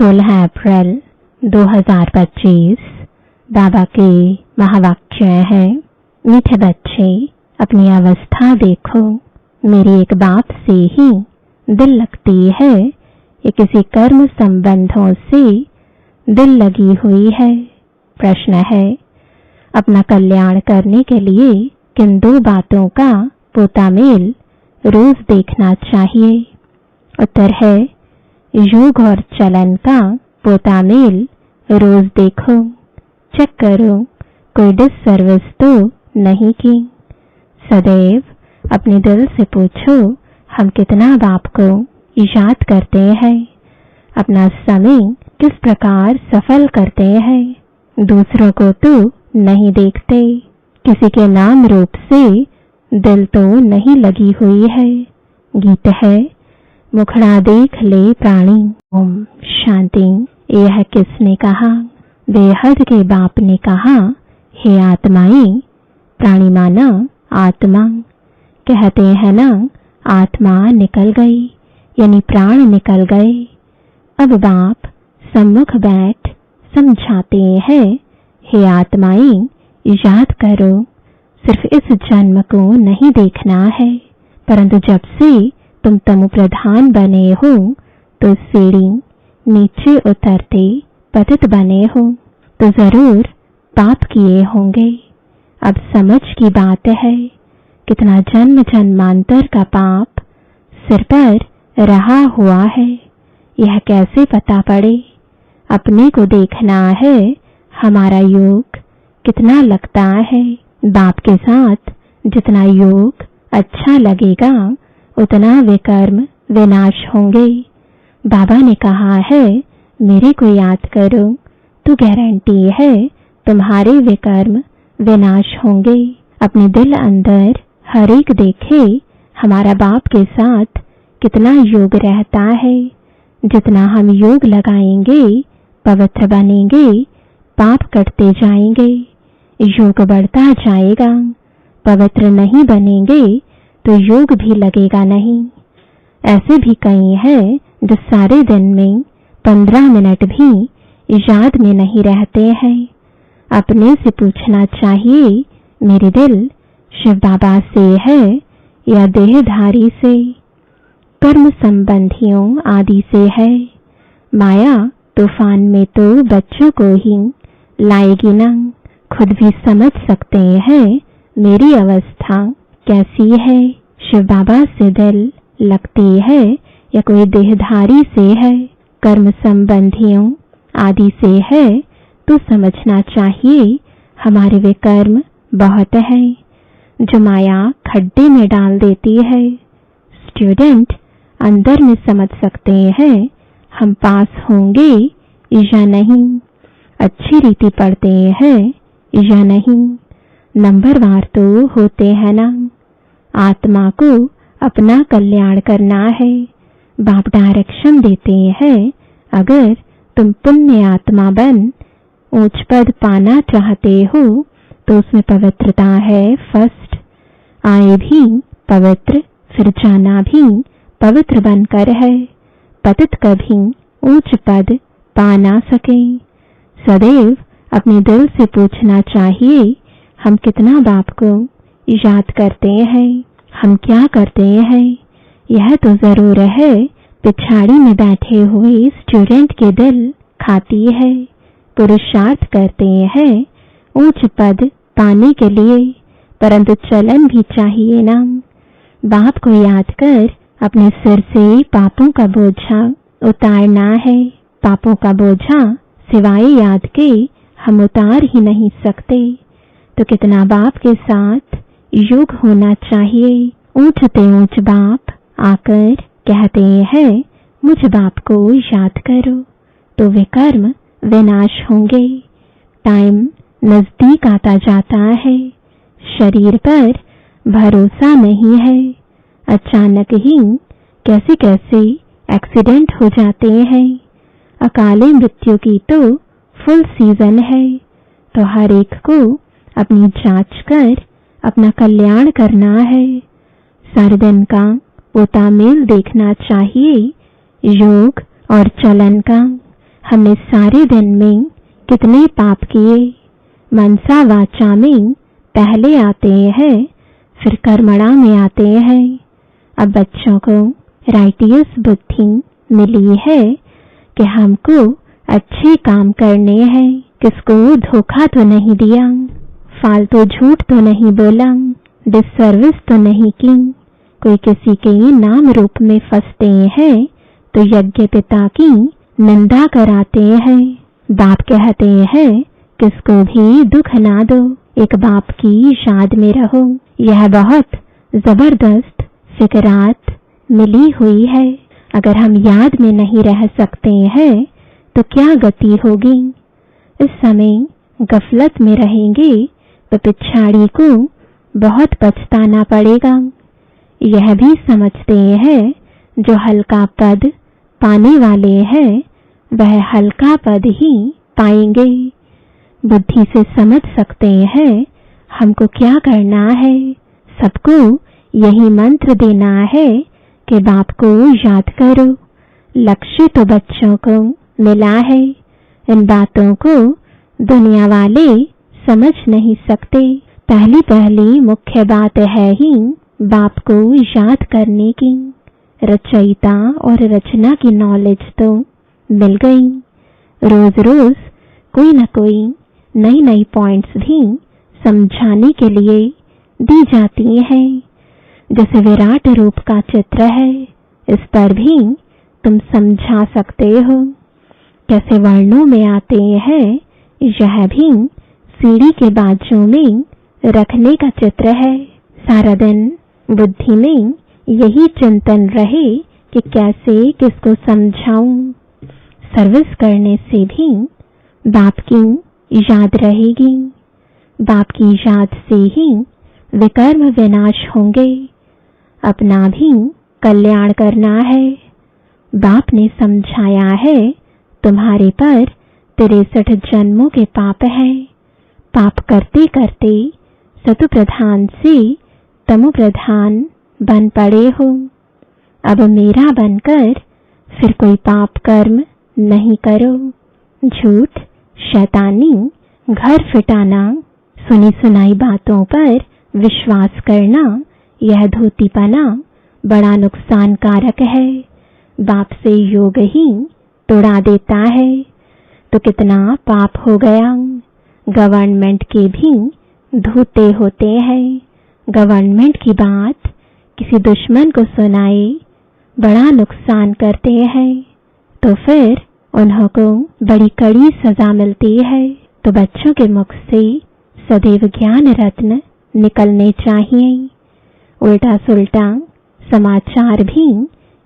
16 अप्रैल 2025 बाबा के महावाक्य है, मीठे बच्चे अपनी अवस्था देखो, मेरी एक बात से ही दिल लगती है, ये किसी कर्म संबंधों से दिल लगी हुई है। प्रश्न है, अपना कल्याण करने के लिए किन दो बातों का पोतामेल रोज देखना चाहिए? उत्तर है, योग और चलन का पोतामेल रोज देखो, चेक करो कोई डिससर्विस तो नहीं की। सदैव अपने दिल से पूछो, हम कितना बाप को याद करते हैं, अपना समय किस प्रकार सफल करते हैं, दूसरों को तो नहीं देखते, किसी के नाम रूप से दिल तो नहीं लगी हुई है। गीत है, मुखड़ा देख ले प्राणी। ओम शांति। यह किसने कहा? बेहद के बाप ने कहा, हे आत्माएं, प्राणी माना आत्मा। कहते हैं ना, आत्मा निकल गई, यानी प्राण निकल गए। अब बाप सम्मुख बैठ समझाते हैं, हे आत्माएं, याद करो, सिर्फ इस जन्म को नहीं देखना है, परंतु जब से तुम तमो प्रधान बने हो तो सीढ़ी नीचे उतरते पतित बने हो तो जरूर पाप किए होंगे। अब समझ की बात है, कितना जन्म जन्मांतर का पाप सिर पर रहा हुआ है, यह कैसे पता पड़े? अपने को देखना है, हमारा योग कितना लगता है। बाप के साथ जितना योग अच्छा लगेगा, उतना विकर्म विनाश होंगे। बाबा ने कहा है, मेरे को याद करो तो गारंटी है तुम्हारे विकर्म विनाश होंगे। अपने दिल अंदर हर एक देखे, हमारा बाप के साथ कितना योग रहता है। जितना हम योग लगाएंगे, पवित्र बनेंगे, पाप कटते जाएंगे, योग बढ़ता जाएगा। पवित्र नहीं बनेंगे तो योग भी लगेगा नहीं। ऐसे भी कई हैं जो सारे दिन में 15 मिनट भी याद में नहीं रहते हैं। अपने से पूछना चाहिए, मेरे दिल शिव बाबा से है या देहधारी से, कर्म संबंधियों आदि से है। माया तूफान में तो बच्चों को ही लाएगी ना। खुद भी समझ सकते हैं मेरी अवस्था कैसी है। शिव बाबा से दिल लगती है या कोई देहधारी से है, कर्म संबंधियों आदि से है, तो समझना चाहिए हमारे वे कर्म बहुत है जो माया खड्डे में डाल देती है। स्टूडेंट अंदर में समझ सकते हैं हम पास होंगे या नहीं, अच्छी रीति पढ़ते हैं या नहीं। नंबरवार तो होते हैं ना। आत्मा को अपना कल्याण करना है, बाप डायरेक्शन देते हैं। अगर तुम पुण्य आत्मा बन ऊंच पद पाना चाहते हो तो उसमें पवित्रता है फर्स्ट। आए भी पवित्र, फिर जाना भी पवित्र बनकर है। पतित कभी ऊंच पद पा ना सके। सदैव अपने दिल से पूछना चाहिए, हम कितना बाप को याद करते हैं, हम क्या करते हैं। यह तो जरूर है पिछाड़ी में बैठे हुए स्टूडेंट के दिल खाती है। पुरुषार्थ करते हैं ऊंच पद पाने के लिए, परंतु चलन भी चाहिए ना। बाप को याद कर अपने सिर से पापों का बोझा उतारना है। पापों का बोझा सिवाय याद के हम उतार ही नहीं सकते। तो कितना बाप के साथ योग होना चाहिए। ऊंचते ऊंच बाप आकर कहते हैं, मुझ बाप को याद करो, तो वे कर्म विनाश होंगे। टाइम नजदीक आता जाता है, शरीर पर भरोसा नहीं है। अचानक ही कैसे कैसे एक्सीडेंट हो जाते हैं। अकाले मृत्यु की तो फुल सीजन है, तो हर एक को अपनी जांच कर अपना कल्याण करना है। सारे दिन का पोतामेल देखना चाहिए, योग और चलन का। हमने सारे दिन में कितने पाप किए। मनसा वाचा में पहले आते हैं, फिर कर्मणा में आते हैं। अब बच्चों को राइटियस बुद्धि मिली है कि हमको अच्छे काम करने हैं। किसको धोखा तो नहीं दिया, फालतू झूठ तो नहीं बोला, डिससर्विस तो नहीं की। कोई किसी के नाम रूप में फंसते हैं तो यज्ञ पिता की निंदा कराते हैं। बाप कहते हैं किसको भी दुख ना दो, एक बाप की याद में रहो। यह बहुत जबरदस्त फिकरात मिली हुई है। अगर हम याद में नहीं रह सकते हैं तो क्या गति होगी। इस समय गफलत में रहेंगे तो पिछाड़ी को बहुत पछताना पड़ेगा। यह भी समझते हैं जो हल्का पद पाने वाले हैं वह हल्का पद ही पाएंगे। बुद्धि से समझ सकते हैं हमको क्या करना है। सबको यही मंत्र देना है कि बाप को याद करो। लक्ष्य तो बच्चों को मिला है। इन बातों को दुनिया वाले समझ नहीं सकते। पहली पहली मुख्य बात है ही बाप को याद करने की। रचयिता और रचना की नॉलेज तो मिल गई। रोज रोज कोई न कोई नई नई पॉइंट्स भी समझाने के लिए दी जाती है। जैसे विराट रूप का चित्र है, इस पर भी तुम समझा सकते हो। कैसे वर्णों में आते हैं, यह भी सीढ़ी के बाजू में रखने का चित्र है। सारा दिन बुद्धि में यही चिंतन रहे कि कैसे किसको समझाऊं। सर्विस करने से भी बाप की याद रहेगी। बाप की याद से ही विकर्म विनाश होंगे। अपना भी कल्याण करना है। बाप ने समझाया है तुम्हारे पर 63 जन्मों के पाप हैं। पाप करते करते सतु प्रधान से तमो प्रधान बन पड़े हो। अब मेरा बनकर फिर कोई पाप कर्म नहीं करो। झूठ, शैतानी, घर फिटाना, सुनी सुनाई बातों पर विश्वास करना, यह धोतीपना बड़ा नुकसानकारक है। बाप से योग ही तोड़ा देता है। तो कितना पाप हो गया। गवर्नमेंट के भी धोते होते हैं। गवर्नमेंट की बात किसी दुश्मन को सुनाए बड़ा नुकसान करते हैं, तो फिर उन्हों को बड़ी कड़ी सजा मिलती है। तो बच्चों के मुख से सदैव ज्ञान रत्न निकलने चाहिए। उल्टा सुल्टा समाचार भी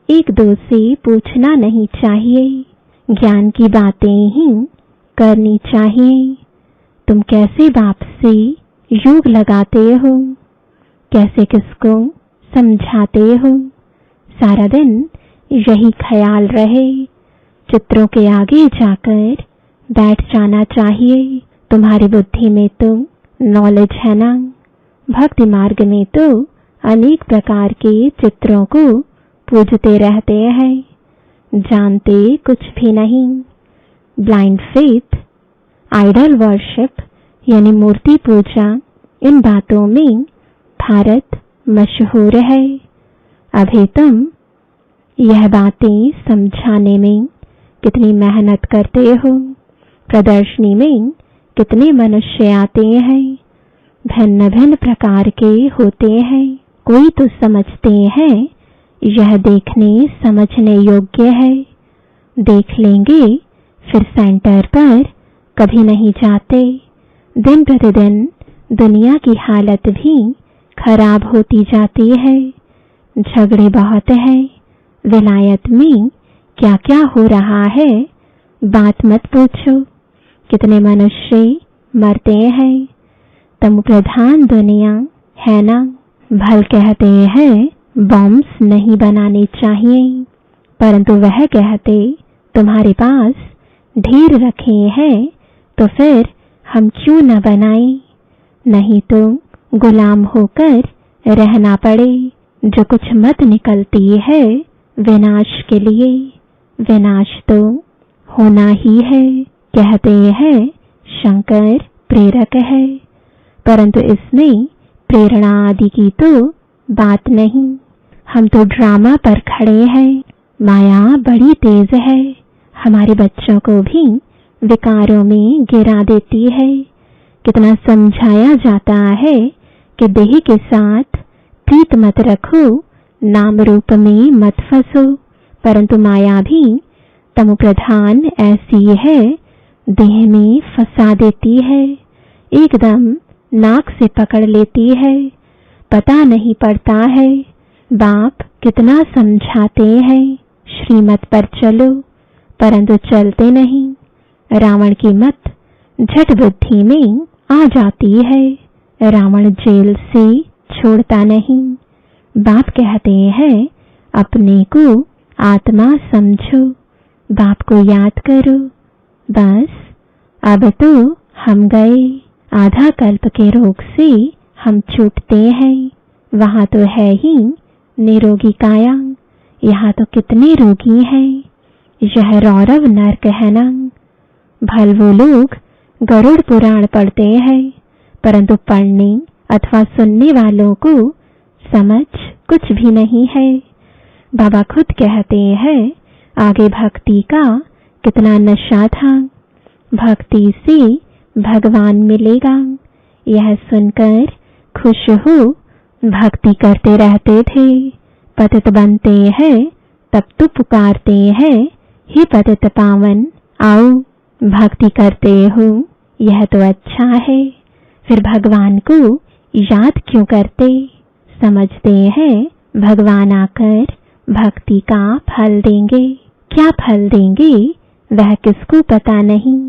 एक दो से पूछना नहीं चाहिए। ज्ञान की बातें ही करनी चाहिए। तुम कैसे बाप से योग लगाते हो, कैसे किसको समझाते हो, सारा दिन यही ख्याल रहे। चित्रों के आगे जाकर बैठ जाना चाहिए। तुम्हारी बुद्धि में तो नॉलेज है ना। भक्ति मार्ग में तो अनेक प्रकार के चित्रों को पूजते रहते हैं, जानते कुछ भी नहीं। ब्लाइंड फेथ, आइडल वर्शिप यानी मूर्ति पूजा, इन बातों में भारत मशहूर है। अभी तुम यह बातें समझाने में कितनी मेहनत करते हो। प्रदर्शनी में कितने मनुष्य आते हैं, भिन्न भिन्न प्रकार के होते हैं। कोई तो समझते हैं यह देखने समझने योग्य है, देख लेंगे, फिर सेंटर पर कभी नहीं जाते। दिन प्रतिदिन दुनिया की हालत भी खराब होती जाती है। झगड़े बहुत है। विलायत में क्या क्या हो रहा है बात मत पूछो। कितने मनुष्य मरते हैं। तम प्रधान दुनिया है ना। भल कहते हैं बॉम्ब्स नहीं बनाने चाहिए, परंतु वह कहते तुम्हारे पास ढेर रखे हैं तो फिर हम क्यों न बनाएं। नहीं तो गुलाम होकर रहना पड़े। जो कुछ मत निकलती है विनाश के लिए, विनाश तो होना ही है। कहते हैं शंकर प्रेरक है, परंतु इसमें प्रेरणा आदि की तो बात नहीं। हम तो ड्रामा पर खड़े हैं। माया बड़ी तेज है, हमारे बच्चों को भी विकारों में गिरा देती है। कितना समझाया जाता है कि देह के साथ प्रीत मत रखो, नाम रूप में मत फंसो, परंतु माया भी तमो प्रधान ऐसी है, देह में फंसा देती है, एकदम नाक से पकड़ लेती है, पता नहीं पड़ता है। बाप कितना समझाते हैं श्रीमत पर चलो, परंतु चलते नहीं। रावण की मत झट बुद्धि में आ जाती है, रावण जेल से छोड़ता नहीं। बाप कहते हैं अपने को आत्मा समझो, बाप को याद करो। बस अब तो हम गए, आधा कल्प के रोग से हम छूटते हैं। वहां तो है ही निरोगी काया, यहाँ तो कितने रोगी हैं। यह रौरव नरक है ना। भल वो लोग गरुड़ पुराण पढ़ते हैं, परंतु पढ़ने अथवा सुनने वालों को समझ कुछ भी नहीं है। बाबा खुद कहते हैं आगे भक्ति का कितना नशा था, भक्ति से भगवान मिलेगा। यह सुनकर खुश हो भक्ति करते रहते थे। पतित बनते हैं तब तो पुकारते हैं हे पतित पावन आओ, भक्ति करते हो यह तो अच्छा है। फिर भगवान को याद क्यों करते? समझते हैं भगवान आकर भक्ति का फल देंगे। क्या फल देंगे वह किसको पता नहीं।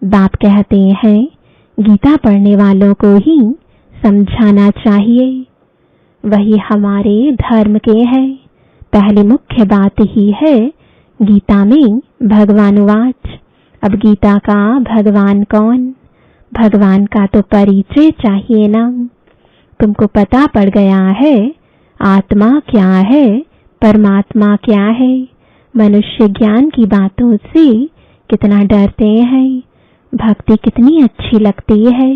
बाप कहते हैं गीता पढ़ने वालों को ही समझाना चाहिए, वही हमारे धर्म के है। पहली मुख्य बात ही है गीता में भगवान वाच। अब गीता का भगवान कौन? भगवान का तो परिचय चाहिए ना। तुमको पता पड़ गया है आत्मा क्या है, परमात्मा क्या है। मनुष्य ज्ञान की बातों से कितना डरते हैं, भक्ति कितनी अच्छी लगती है,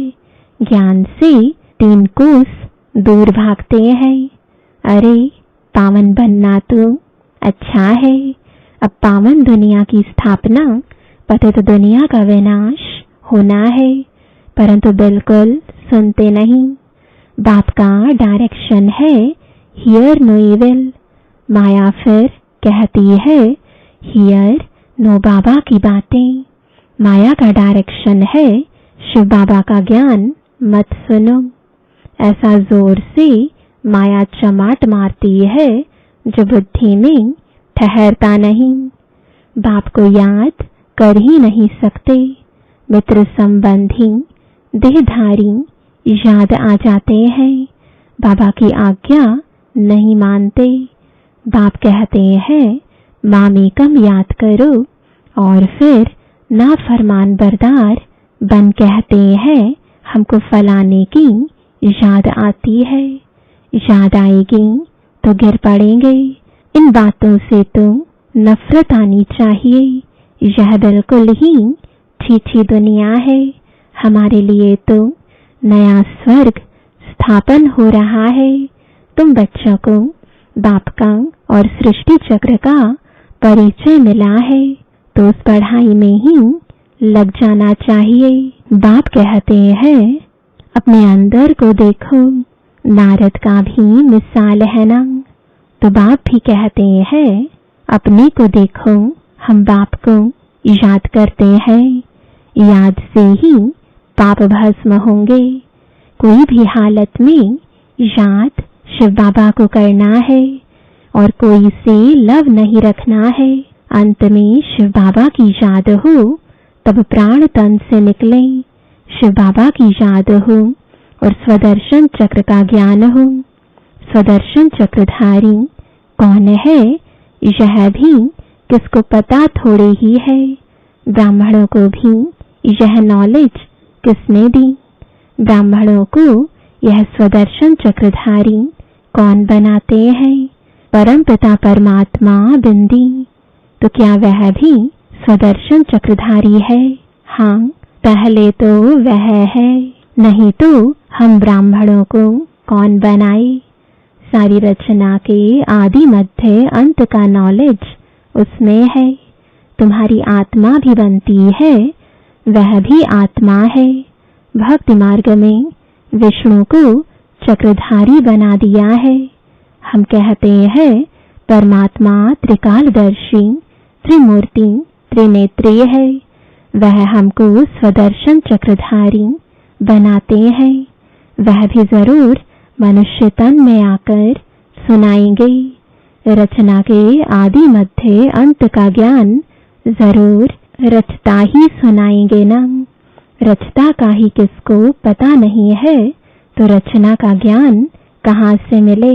ज्ञान से 3 कोस दूर भागते हैं। अरे पावन बनना तो अच्छा है। अब पावन दुनिया की स्थापना, पतित दुनिया का विनाश होना है, परंतु बिल्कुल सुनते नहीं। बाप का डायरेक्शन है हियर नो इविल। माया फिर कहती है हियर नो बाबा की बातें। माया का डायरेक्शन है शिव बाबा का ज्ञान मत सुनो। ऐसा जोर से माया चमाट मारती है जो बुद्धि में ठहरता नहीं। बाप को याद कर ही नहीं सकते। मित्र संबंधी देहधारी याद आ जाते हैं, बाबा की आज्ञा नहीं मानते। बाप कहते हैं मामेकम याद करो और फिर नाफरमान बरदार बन कहते हैं हमको फलाने की याद आती है। याद आएगी तो गिर पड़ेंगे। इन बातों से तो नफरत आनी चाहिए। यह बिल्कुल ही छीछी दुनिया है। हमारे लिए तो नया स्वर्ग स्थापन हो रहा है। तुम बच्चों को बाप का और सृष्टि चक्र का परिचय मिला है तो उस पढ़ाई में ही लग जाना चाहिए। बाप कहते हैं अपने अंदर को देखो। नारद का भी मिसाल है ना। तो बाप भी कहते हैं अपने को देखो। हम बाप को याद करते हैं, याद से ही पाप भस्म होंगे। कोई भी हालत में याद शिव बाबा को करना है और कोई से लव नहीं रखना है। अंत में शिव बाबा की याद हो तब प्राण तन से निकले। शिव बाबा की याद हो और स्वदर्शन चक्र का ज्ञान हो। स्वदर्शन चक्रधारी कौन है यह भी किसको पता थोड़े ही है। ब्राह्मणों को भी यह नॉलेज किसने दी? ब्राह्मणों को यह स्वदर्शन चक्रधारी कौन बनाते हैं? परमपिता परमात्मा बिंदी। तो क्या वह भी स्वदर्शन चक्रधारी है। हाँ, पहले तो वह है, नहीं तो हम ब्राह्मणों को कौन बनाए। सारी रचना के आदि मध्य अंत का नॉलेज उसमें है। तुम्हारी आत्मा भी बनती है, वह भी आत्मा है। भक्ति मार्ग में विष्णु को चक्रधारी बना दिया है। हम कहते हैं परमात्मा त्रिकालदर्शी, त्रिमूर्ति, त्रिनेत्रीय है। वह हमको स्वदर्शन चक्रधारी बनाते हैं। वह भी जरूर मनुष्य तन में आकर सुनाएंगे। रचना के आदि मध्य अंत का ज्ञान जरूर रचता ही सुनाएंगे ना। रचता का ही किसको पता नहीं है तो रचना का ज्ञान कहाँ से मिले।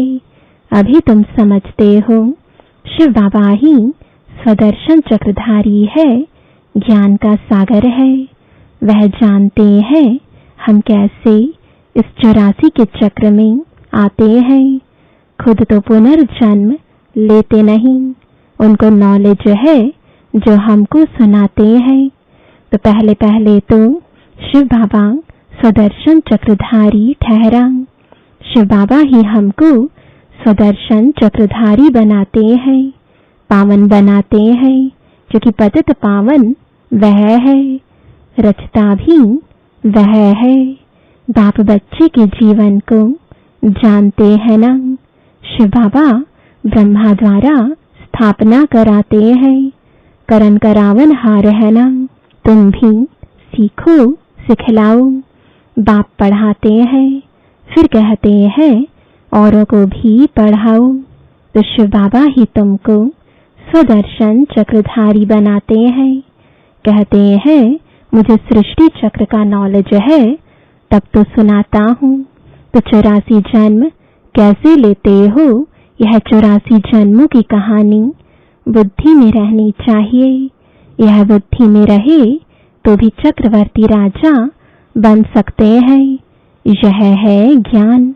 अभी तुम समझते हो शिव बाबा ही स्वदर्शन चक्रधारी है, ज्ञान का सागर है। वह जानते हैं हम कैसे इस 84 के चक्र में आते हैं। खुद तो पुनर्जन्म लेते नहीं, उनको नॉलेज है जो हमको सुनाते हैं। तो पहले पहले तो शिव बाबा स्वदर्शन चक्रधारी ठहरा। शिव बाबा ही हमको स्वदर्शन चक्रधारी बनाते हैं, पावन बनाते हैं, क्योंकि पतित पावन वह है, रचता भी वह है। बाप बच्चे के जीवन को जानते हैं ना। शिव बाबा ब्रह्मा द्वारा स्थापना कराते हैं, करन करावन हार है ना। तुम भी सीखो, सिखलाओ। बाप पढ़ाते हैं, फिर कहते हैं औरों को भी पढ़ाओ। तो शिव बाबा ही तुमको स्वदर्शन चक्रधारी बनाते हैं। कहते हैं मुझे सृष्टि चक्र का नॉलेज है, तब तो सुनाता हूँ। तो 84 जन्म कैसे लेते हो, यह 84 जन्मों की कहानी बुद्धि में रहनी चाहिए। यह बुद्धि में रहे तो भी चक्रवर्ती राजा बन सकते हैं। यह है ज्ञान।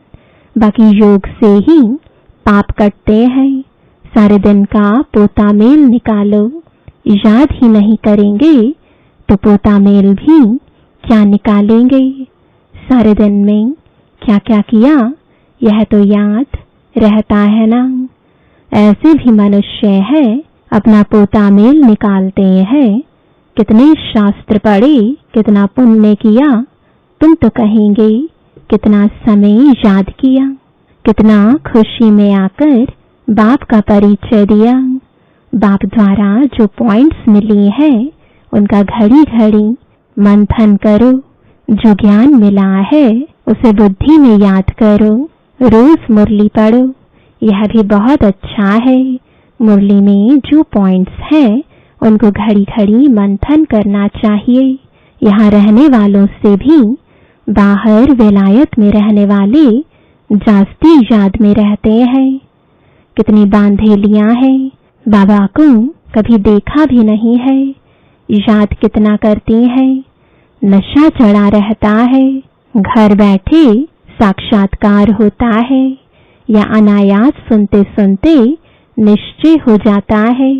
बाकी योग से ही पाप कटते हैं। सारे दिन का पोता मेल निकालो, याद ही नहीं करेंगे तो पोता मेल भी क्या निकालेंगे। सारे दिन में क्या क्या किया यह तो याद रहता है ना। ऐसे भी मनुष्य है अपना पोता मेल निकालते हैं। कितने शास्त्र पढ़े, कितना पुण्य किया, तुम तो कहेंगे कितना समय याद किया, कितना खुशी में आकर बाप का परिचय दिया। बाप द्वारा जो पॉइंट्स मिली है उनका घड़ी घड़ी मंथन करो। जो ज्ञान मिला है उसे बुद्धि में याद करो। रोज मुरली पढ़ो, यह भी बहुत अच्छा है। मुरली में जो पॉइंट्स हैं उनको घड़ी घड़ी मंथन करना चाहिए। यहाँ रहने वालों से भी बाहर विलायत में रहने वाले जास्ती याद में रहते हैं। कितनी बांधेलियां हैं, बाबा को कभी देखा भी नहीं है, याद कितना करती हैं। नशा चढ़ा रहता है, घर बैठे साक्षात्कार होता है या अनायास सुनते सुनते निश्चय हो जाता है।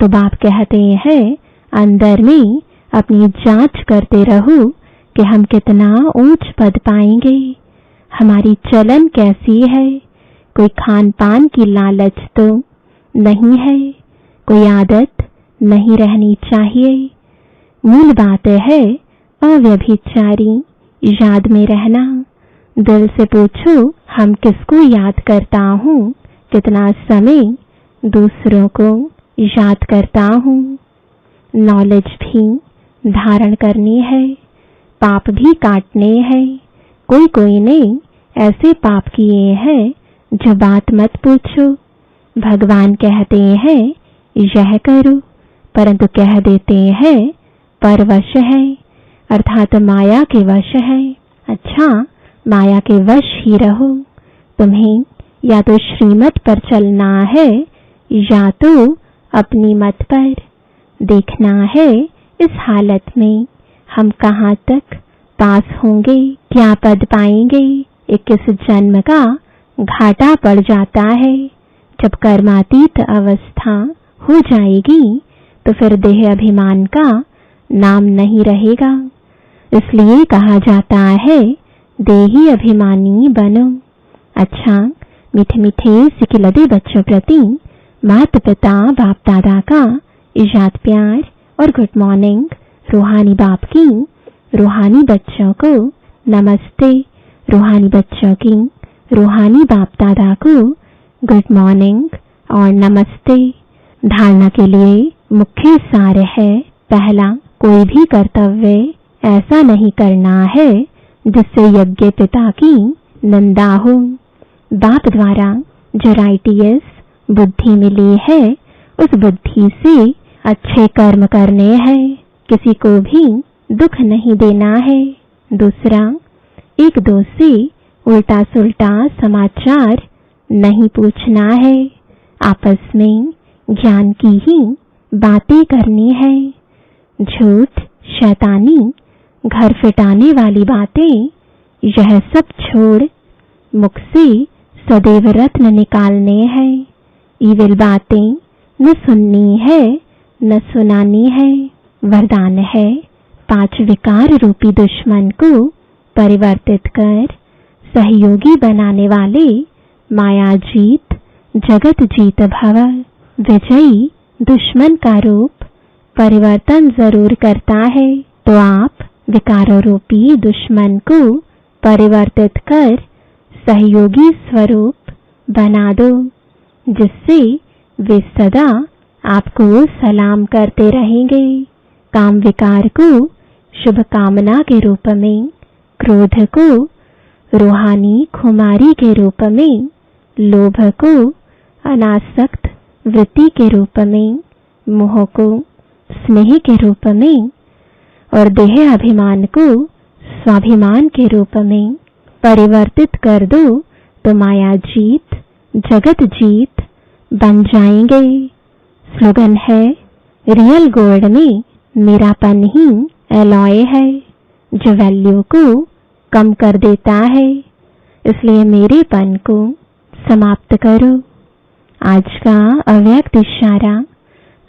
तो बाप कहते हैं अंदर में अपनी जांच करते रहो कि हम कितना ऊंच पद पाएंगे। हमारी चलन कैसी है, कोई खान पान की लालच तो नहीं है, कोई आदत नहीं रहनी चाहिए। मूल बात है अव्यभिचारी, याद में रहना। दिल से पूछो हम किसको याद करता हूँ, कितना समय दूसरों को याद करता हूँ। नॉलेज भी धारण करनी है, पाप भी काटने हैं। कोई कोई ने ऐसे पाप किए हैं जो बात मत पूछो। भगवान कहते हैं यह करो, परंतु कह देते हैं परवश है, अर्थात माया के वश है। अच्छा, माया के वश ही रहो। तुम्हें या तो श्रीमत पर चलना है या तो अपनी मत पर। देखना है इस हालत में हम कहाँ तक पास होंगे, क्या पद पाएंगे। 21 जन्म का घाटा पड़ जाता है। जब कर्मातीत अवस्था हो जाएगी तो तो फिर देह अभिमान का नाम नहीं रहेगा। इसलिए कहा जाता है देही अभिमानी बनो। अच्छा, मीठे मीठे सिकिलदे बच्चों प्रति माता पिता बाप दादा का इजाद प्यार और गुड मॉर्निंग। रूहानी बाप की रूहानी बच्चों को नमस्ते, रूहानी बच्चों की रूहानी बाप दादा को गुड मॉर्निंग और नमस्ते। धारणा के लिए मुख्य सार है, पहला, कोई भी कर्तव्य ऐसा नहीं करना है जिससे यज्ञ पिता की निंदा हो। बाप द्वारा जो राइटियस बुद्धि मिली है उस बुद्धि से अच्छे कर्म करने हैं, किसी को भी दुख नहीं देना है। दूसरा, एक दो से उल्टा सुल्टा समाचार नहीं पूछना है, आपस में ज्ञान की ही बातें करनी है। झूठ, शैतानी, घर फिटाने वाली बातें यह सब छोड़ मुख से सदैव रत्न निकालने हैं। ईविल बातें न सुननी है न सुनानी है। वरदान है, 5 विकार रूपी दुश्मन को परिवर्तित कर सहयोगी बनाने वाले माया जीत जगत जीत भव। विजयी दुश्मन का रूप परिवर्तन जरूर करता है, तो आप विकारों रूपी दुश्मन को परिवर्तित कर सहयोगी स्वरूप बना दो, जिससे वे सदा आपको सलाम करते रहेंगे। काम विकार को शुभ कामना के रूप में, क्रोध को रूहानी खुमारी के रूप में, लोभ को अनासक्त वृत्ति के रूप में, मोह को स्नेह के रूप में और देह अभिमान को स्वाभिमान के रूप में परिवर्तित कर दो, तो माया जीत जगत जीत बन जाएंगे। स्लोगन है, रियल गोल्ड में मेरापन ही एलॉय है जो वैल्यू को कम कर देता है, इसलिए मेरेपन को समाप्त करो। आज का अव्यक्त इशारा,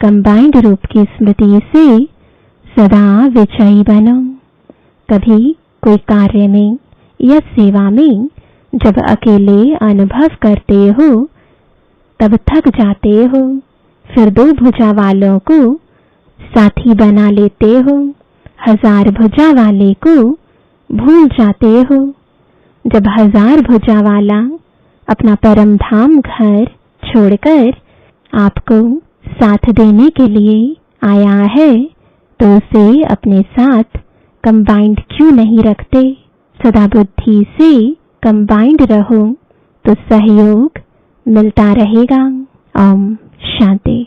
कंबाइंड रूप की स्मृति से सदा विजयी बनो। कभी कोई कार्य में या सेवा में जब अकेले अनुभव करते हो तब थक जाते हो, फिर 2 भुजा वालों को साथी बना लेते हो, 1000 भुजा वाले को भूल जाते हो। जब 1000 भुजा वाला अपना परम धाम घर छोड़कर आपको साथ देने के लिए आया है, तो उसे अपने साथ कंबाइंड क्यों नहीं रखते। सदा बुद्धि से कंबाइंड रहो तो सहयोग मिलता रहेगा। ओम शांति।